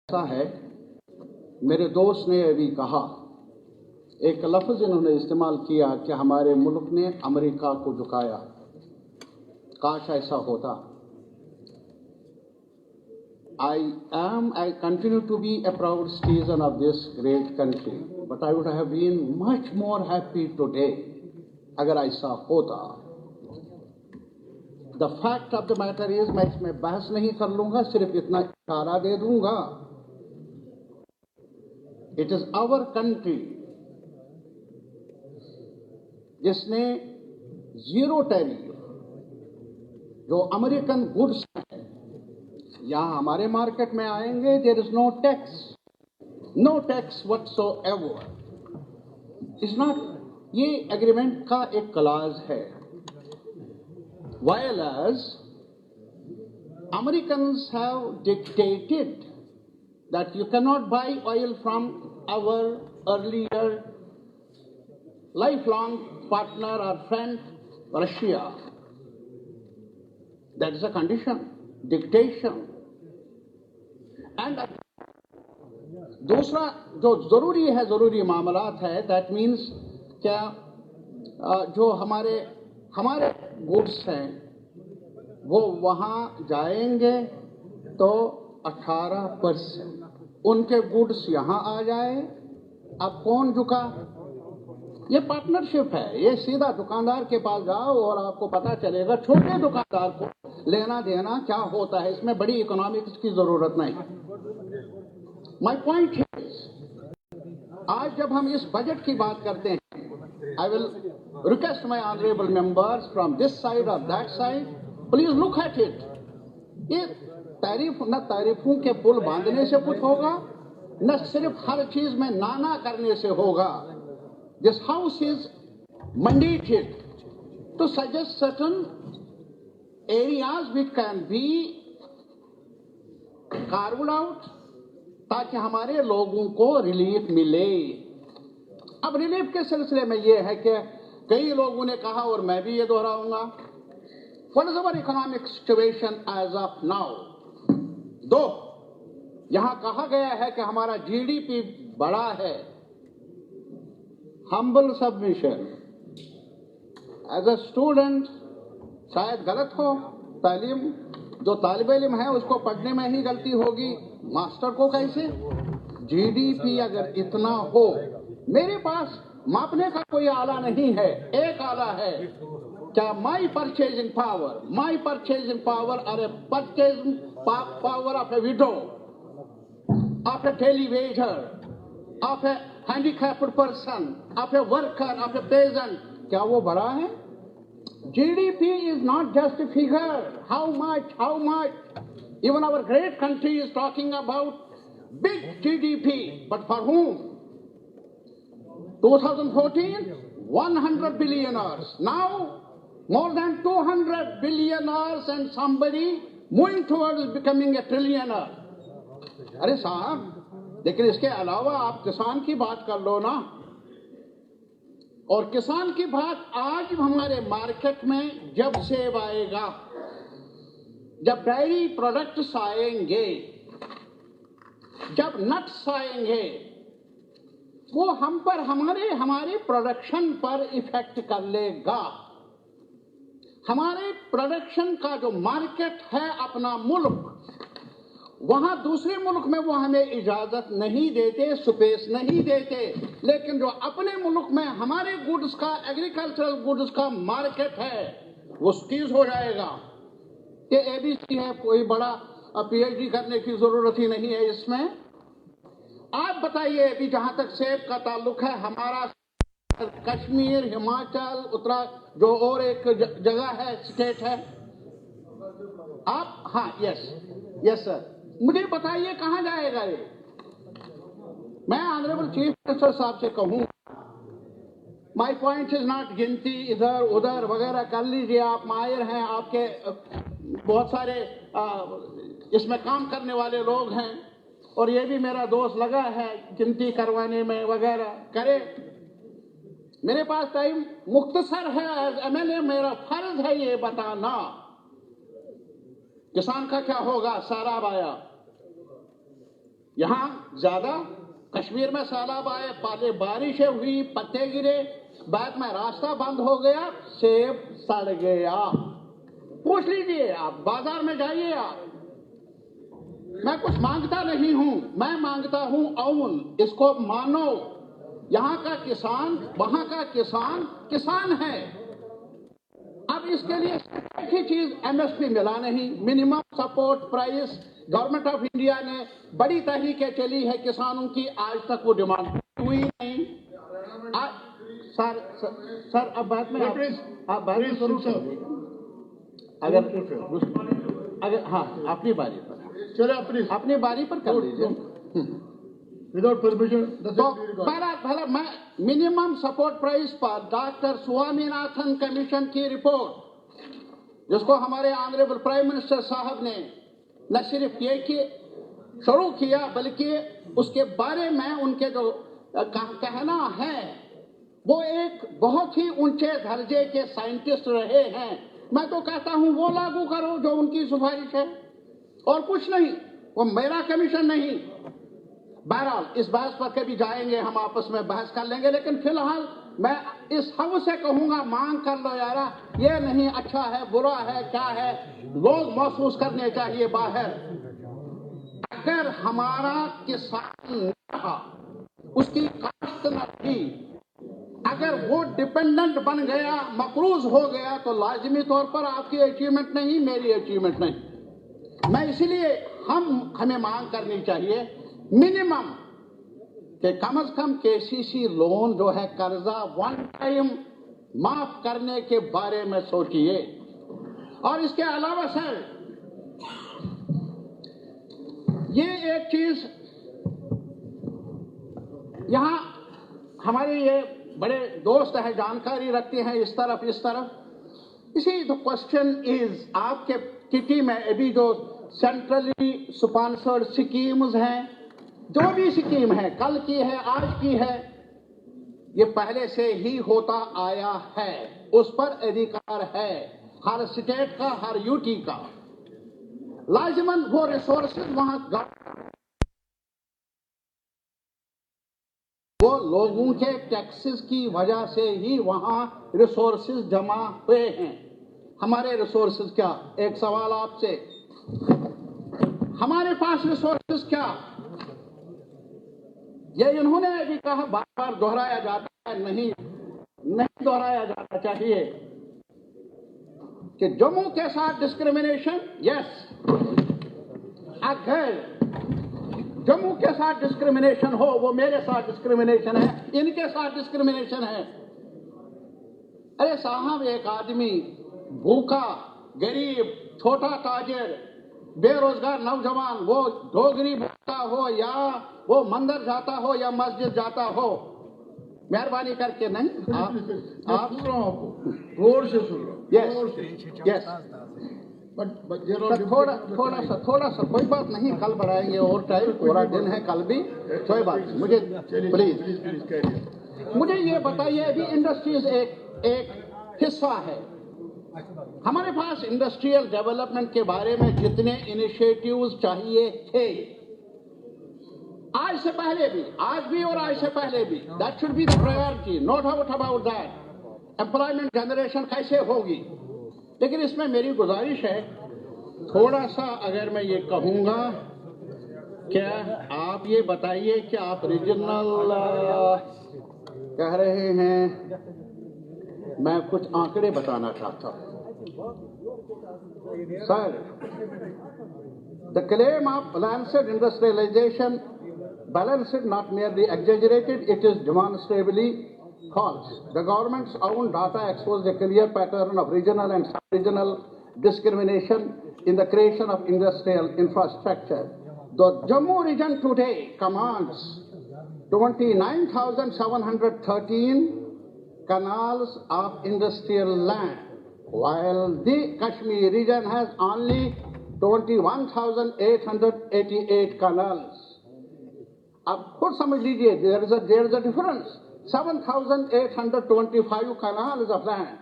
ऐसा है, मेरे दोस्त ने अभी कहा, एक लफ्ज़ इन्होंने इस्तेमाल किया कि हमारे मुल्क ने अमेरिका को झुकाया। काश ऐसा होता। I continue to be a proud citizen of this great country, but I would have been much more happy today अगर ऐसा होता। The fact of the matter is, मैं इसमें बहस नहीं कर लूंगा, सिर्फ इतना इशारा दे दूंगा। It is our country जिसने जीरो टैरिफ जो अमेरिकन गुड्स हैं यहां हमारे मार्केट में आएंगे, there is no tax whatsoever. Is not, ये एग्रीमेंट का एक क्लॉज है। while as Americans have dictated that you cannot buy oil from our earlier lifelong partner or friend Russia. That is a condition, dictation. And दूसरा जो जरूरी मामलात है, that means क्या जो हमारे गुड्स हैं वो वहां जाएंगे तो 18% उनके गुड्स यहां आ जाए। अब कौन झुका? ये पार्टनरशिप है। ये सीधा दुकानदार के पास जाओ और आपको पता चलेगा छोटे दुकानदार को लेना देना क्या होता है। इसमें बड़ी इकोनॉमिक्स की जरूरत नहीं। माय पॉइंट है, आज जब हम इस बजट की बात करते हैं, I will request my honourable members from this side और that side, please look at it. ये तारीफों के पुल बांधने से कुछ होगा, न सिर्फ हर चीज में नाना करने से होगा। This house is mandated to suggest certain areas which can be carved out ताकि हमारे लोगों को रिलीफ मिले। अब रिलीफ के सिलसिले में यह है कि कई लोगों ने कहा और मैं भी ये दोहराऊंगा, What is our economic situation as of now? दो, यहां कहा गया है कि हमारा GDP बड़ा है। Humble submission. As a student, शायद गलत हो, तालीम जो तालिब इल्म है उसको पढ़ने में ही गलती होगी, मास्टर को कैसे? GDP अगर इतना हो, मेरे पास मापने का कोई आला नहीं है, एक आला है। क्या my purchasing power or a purchasing power of a widow, of a daily wager, of a handicapped person, of a worker, of a peasant, क्या वो बड़ा है? GDP is not just a figure. How much? Even our great country is talking about big GDP, but for whom? 2014, 100 billionaires. Now, more than 200 billionaires and somebody moving towards becoming a trillionaire. अरे साहब, लेकिन इसके अलावा आप किसान की बात कर लो ना। और किसान की बात आज हमारे मार्केट में जब सेब आएगा, जब डायरी प्रोडक्ट्स आएंगे, जब नट्स आएंगे, वो हम पर हमारे प्रोडक्शन पर इफेक्ट कर लेगा। हमारे प्रोडक्शन का जो मार्केट है अपना मुल्क, वहां दूसरे मुल्क में वो हमें इजाजत नहीं देते, स्पेस नहीं देते। लेकिन जो अपने मुल्क में हमारे गुड्स का, एग्रीकल्चरल गुड्स का मार्केट है, वो स्क्वीज हो जाएगा। ये ABC है, कोई बड़ा PhD करने की जरूरत ही नहीं है इसमें। आप बताइए, अभी जहां तक सेब का ताल्लुक है, हमारा कश्मीर, हिमाचल, उत्तराखंड, जो और एक जगह है, स्टेट है, आप, हाँ, यस सर, मुझे बताइए कहां जाएगा ये? मैं ऑनरेबल चीफ मिनिस्टर साहब से कहूं, माय पॉइंट इज नॉट गिनती इधर उधर वगैरह कर लीजिए, आप माहिर हैं, आपके बहुत सारे इसमें काम करने वाले लोग हैं, और ये भी मेरा दोस्त लगा है गिनती करवाने में वगैरह, करे। मेरे पास टाइम मुख्तसर है, एज MLA मेरा फर्ज है ये बताना किसान का क्या होगा। सैलाब आया, यहाँ ज्यादा कश्मीर में सैलाब आए, पहले बारिशें हुई, पत्ते गिरे, बाद में रास्ता बंद हो गया, सेब सड़ गया। पूछ लीजिए, आप बाजार में जाइए आप। मैं कुछ मांगता नहीं हूं, मैं मांगता हूं अमन, इसको मानो। यहाँ का किसान, वहां का किसान किसान है। अब इसके लिए एक ही चीज, एमएसपी मिला नहीं, minimum support price. Government of India ने बड़ी तहरीकें चली है किसानों की, आज तक वो डिमांड हुई नहीं। सर अब बात में आप बात में शुरू करिए। अगर हाँ, अपनी बारी पर चले, अपनी बारी पर कर लीजिए विदाउट परमिशन। तो पहला मैं मिनिमम सपोर्ट प्राइस पर डॉक्टर स्वामीनाथन कमीशन की रिपोर्ट, जिसको हमारे ऑनरेबल प्राइम मिनिस्टर साहब ने न सिर्फ ये कि शुरू किया, बल्कि उसके बारे में उनके जो कहना है, वो एक बहुत ही ऊंचे दर्जे के साइंटिस्ट रहे हैं। मैं तो कहता हूं वो लागू करो जो उनकी सिफारिश है, और कुछ नहीं। वो मेरा कमीशन नहीं। बहरहाल इस बहस पर कभी जाएंगे, हम आपस में बहस कर लेंगे, लेकिन फिलहाल मैं इस हाउस से कहूंगा, मांग कर लो यारा। ये नहीं अच्छा है, बुरा है, क्या है, लोग महसूस करने चाहिए बाहर। अगर हमारा किसान उसकी काश्त न थी, अगर वो डिपेंडेंट बन गया, मकरूज हो गया, तो लाजिमी तौर पर आपकी अचीवमेंट नहीं, मेरी अचीवमेंट नहीं। मैं इसीलिए हमें मांग करनी चाहिए मिनिमम कि कम से कम केसीसी लोन जो है, कर्जा वन टाइम माफ करने के बारे में सोचिए। और इसके अलावा सर, ये एक चीज यहां हमारे ये बड़े दोस्त हैं, जानकारी रखते हैं इस तरफ। इसी द क्वेश्चन इज, आपके किटी में अभी जो सेंट्रली स्पॉन्सर्ड स्कीम्स हैं, जो भी स्कीम है, कल की है, आज की है, ये पहले से ही होता आया है, उस पर अधिकार है हर स्टेट का, हर यूटी का। लाजिमन वो रिसोर्सेज वहां, वो लोगों के टैक्सेस की वजह से ही वहां रिसोर्सेज जमा हुए हैं। हमारे रिसोर्सेज क्या? एक सवाल आपसे, हमारे पास रिसोर्सेज क्या? ये इन्होंने भी कहा, बार बार दोहराया जाता है, नहीं दोहराया जाना चाहिए कि जम्मू के साथ डिस्क्रिमिनेशन, यस, अगर जम्मू के साथ डिस्क्रिमिनेशन हो, वो मेरे साथ डिस्क्रिमिनेशन है, इनके साथ डिस्क्रिमिनेशन है। अरे साहब, एक आदमी भूखा, गरीब, छोटा ताजिर, बेरोजगार नौजवान, वो डोगरी बोलता हो या वो मंदिर जाता हो या मस्जिद जाता हो, मेहरबानी करके नहीं, आप सुन रहा हूं, आपको गौर से सुन रहा हूं। यस, थोड़ा सा कोई बात नहीं, कल बढ़ाएंगे और टाइम, पूरा दिन है कल भी, कोई बात नहीं। मुझे प्लीज मुझे ये बताइए, अभी इंडस्ट्रीज एक हिस्सा है। हमारे पास इंडस्ट्रियल डेवलपमेंट के बारे में जितने इनिशिएटिव्स चाहिए थे, आज से पहले भी, आज भी और आज से पहले भी, that should be the priority, no doubt about that. Employment generation कैसे होगी? लेकिन इसमें मेरी गुजारिश है, थोड़ा सा अगर मैं ये कहूंगा, क्या आप ये बताइए कि आप रीजनल कह रहे हैं, मैं कुछ आंकड़े बताना चाहता हूं sir. The claim of balanced industrialisation, balanced, not merely exaggerated, it is demonstrably false. The government's own data exposes a clear pattern of regional and sub-regional discrimination in the creation of industrial infrastructure. The Jammu region today commands 29,713 canals of industrial land, while the Kashmir region has only 21,888 canals. अब खुद समझ लीजिए, there is a difference. 7,825 canals of land.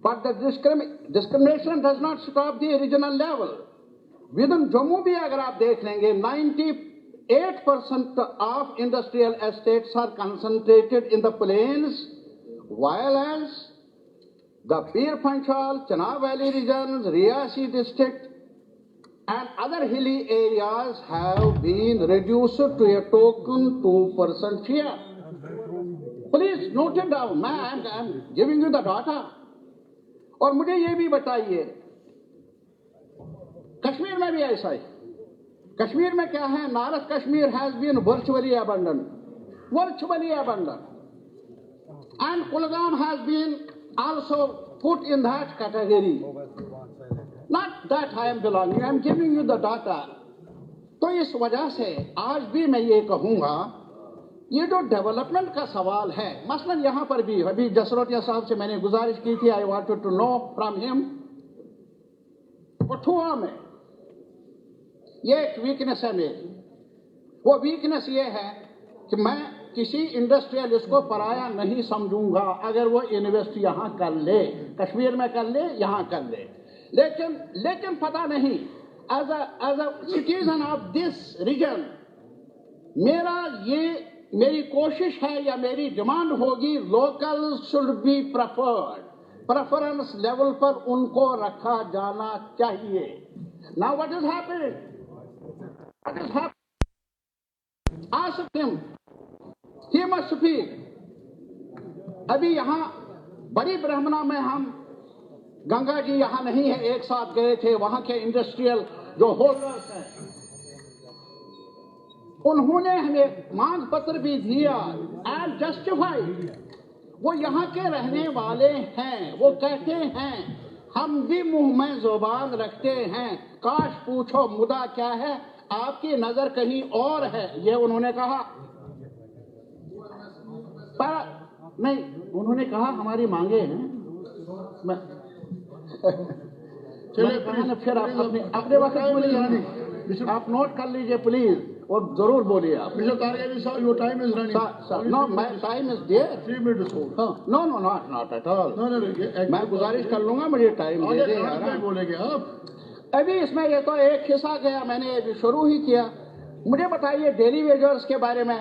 But the discrimination does not stop the regional level. Within Jammu भी अगर आप देख लेंगे, 8% of industrial estates are concentrated in the plains, while as the Bir Panchal, Chenab Valley regions, Riyasi district, and other hilly areas have been reduced to a token 2% share. Please note it down. I'm giving you the data. और मुझे ये भी बताइए, कश्मीर में भी ऐसा ही. कश्मीर में क्या है? North Kashmir has been virtually abandoned, and Kulgam has been also put in that category. Not that I am belonging, I am giving you the data. तो इस वजह से आज भी मैं ये कहूंगा, ये जो डेवलपमेंट का सवाल है, मसलन यहाँ पर भी अभी जसरोटिया साहब से मैंने गुजारिश की थी, I wanted to know from him, Kathua में ये एक वीकनेस है मेरी. वो वीकनेस ये है कि मैं किसी इंडस्ट्रियलिस्ट को पराया नहीं समझूंगा अगर वो इन्वेस्ट यहाँ कर ले, कश्मीर में कर ले, यहाँ कर ले. लेकिन पता नहीं, as a citizen of this region, मेरी कोशिश है या मेरी डिमांड होगी, local should be preferred, preference level पर उनको रखा जाना चाहिए. Now what is happening? Ask him, he must speak. अभी यहाँ बड़ी ब्रह्मणा में हम, गंगा जी यहाँ नहीं है, एक साथ गए थे, वहां के इंडस्ट्रियल जो होल्डर्स हैं, उन्होंने हमें मांग पत्र भी दिया एंड जस्टिफाइड. वो यहाँ के रहने वाले हैं, वो कहते हैं हम भी मुंह में जुबान रखते हैं, काश पूछो मुद्दा क्या है, आपकी नजर कहीं और है, ये उन्होंने कहा. पर नहीं, उन्होंने कहा हमारी मांगे हैं. चलिए फिर आप अपने वक्त बोलिए, आप नोट कर लीजिए प्लीज, और जरूर बोलिए आप. Mr. Targani, sir, your time is running. Sir, no, my time is there. 3 minutes old. No, not at all. No. मैं गुजारिश कर लूंगा, मुझे टाइम दे दे. आगे बोलेंगे आप. अभी इसमें ये तो एक हिस्सा गया, मैंने अभी शुरू ही किया. मुझे बताइए डेली वेजर्स के बारे में.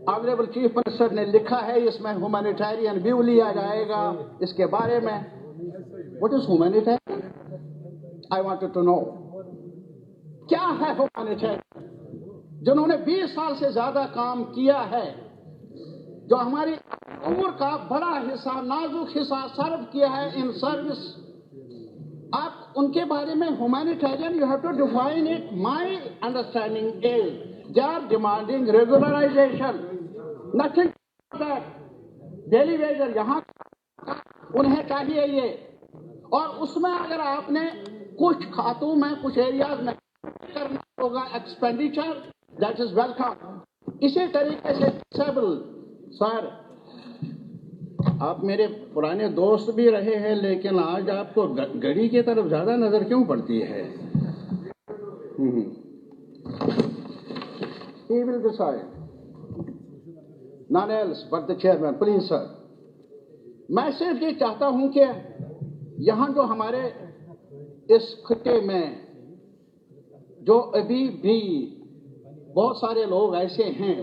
ऑनरेबल चीफ मिनिस्टर ने लिखा है, इसमें ह्यूमैनिटेरियन व्यू लिया जाएगा इसके बारे में. What is humanitarian? I wanted to know, क्या है ह्यूमैनिटेरियन? जिन्होंने 20 साल से ज्यादा काम किया है, जो हमारी उम्र का बड़ा हिस्सा, नाजुक हिस्सा सर्व किया है इन सर्विस, आप उनके बारे में humanitarian, you have to define it. My understanding is they are demanding regularisation, nothing that. Daily wager यहाँ उन्हें चाहिए ये, और उसमें अगर आपने कुछ खातों में, कुछ एरियाज में करना होगा एक्सपेंडिचर, दैट इज वेलकम. इसी तरीके से डिसेबल, सर आप मेरे पुराने दोस्त भी रहे हैं, लेकिन आज आपको घड़ी की तरफ ज्यादा नजर क्यों पड़ती है? He will decide. None else but the chairman. Please, sir. मैं सिर्फ ये चाहता हूं कि यहाँ जो हमारे इस खिते में जो अभी भी बहुत सारे लोग ऐसे हैं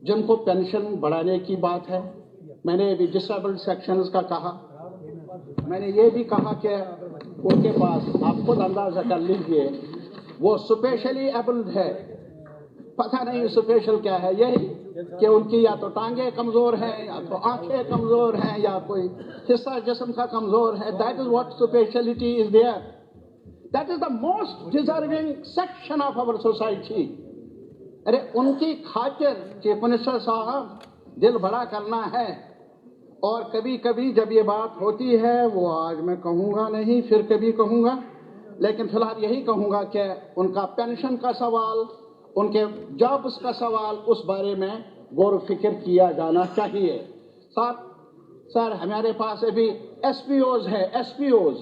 जिनको पेंशन बढ़ाने की बात है. मैंने अभी डिसेबल्ड सेक्शंस का कहा, मैंने ये भी कहा कि उनके पास, आप खुद अंदाजा कर लीजिए, वो स्पेशली एबल्ड है. पता नहीं स्पेशल क्या है, यही कि उनकी या तो टांगे कमजोर हैं, या तो आंखें कमजोर हैं, या कोई हिस्सा जिस्म का कमजोर है. That is what speciality is there. That is the most deserving section of our society. अरे उनकी खातिर चीफ मिनिस्टर साहब दिल बड़ा करना है. और कभी कभी जब ये बात होती है, वो आज मैं कहूँगा नहीं, फिर कभी कहूँगा, लेकिन फिलहाल यही कहूँगा कि उनका पेंशन का सवाल, उनके जॉब्स का सवाल, उस बारे में गौर फिक्र किया जाना चाहिए. साथ सर हमारे पास अभी एसपीओज है. एसपीओज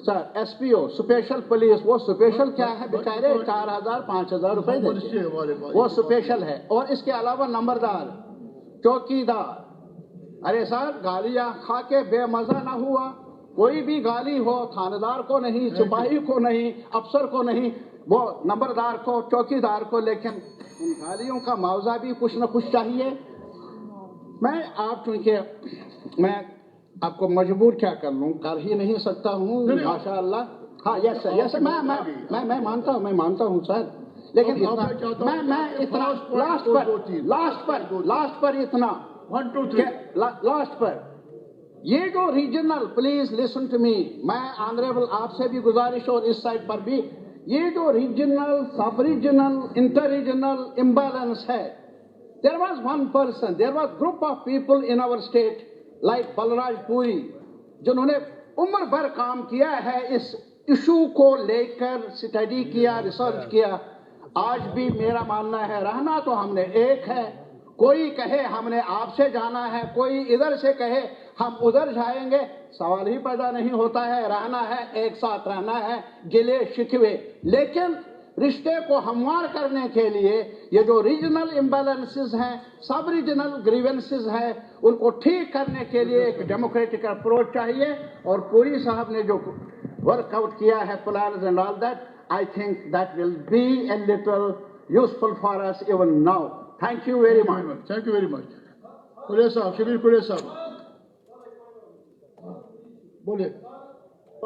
सर, एसपीओ स्पेशल पुलिस, वो स्पेशल क्या है बेचारे, 4,000 5,000 रुपए देते, वो स्पेशल है. और इसके अलावा नंबरदार, चौकीदार. अरे सर गालियां खा के बेमजा ना हुआ, कोई भी गाली हो, थानेदार को नहीं, सिपाही को नहीं, अफसर को नहीं, वो नंबरदार को, चौकीदार को, लेकिन उन गालियों का मुआवजा भी कुछ न कुछ चाहिए। चूंकि मैं आपको मजबूर क्या कर लूं, कर ही नहीं सकता हूँ माशाअल्लाह। हाँ यस सर, मैं मानता हूँ सर, लेकिन मैं इतना लास्ट पर इतना 1 2 3 लास्ट पर ये जो regional, please listen to me, मैं ऑनरेबल आपसे भी गुजारिश और इस साइड पर भी, ये जो रीजनल, सब रीजनल, इंटर रीजनल इम्बैलेंस है, there was one person, there was group of people in our state like Balraj Puri, जिन्होंने उम्र भर काम किया है, इस इशू को लेकर स्टडी किया, रिसर्च किया। आज भी मेरा मानना है, रहना तो हमने एक है, कोई कहे हमने आपसे जाना है, कोई इधर से कहे हम उधर जाएंगे, सवाल ही पैदा नहीं होता है। रहना है, एक साथ रहना है, गिले शिकवे, लेकिन रिश्ते को हमवार करने के लिए ये जो रीजनल इम्बैलेंसेस हैं, सब रीजनल ग्रीवेंसेस हैं, उनको ठीक करने के लिए एक डेमोक्रेटिक अप्रोच चाहिए। और पूरी साहब ने जो वर्कआउट किया है, plans and all that, I think that will be a little useful for us even now. Thank you very much. Thank you very much. Quraysh साहब, शबीर कुरेश साहब बोलिए।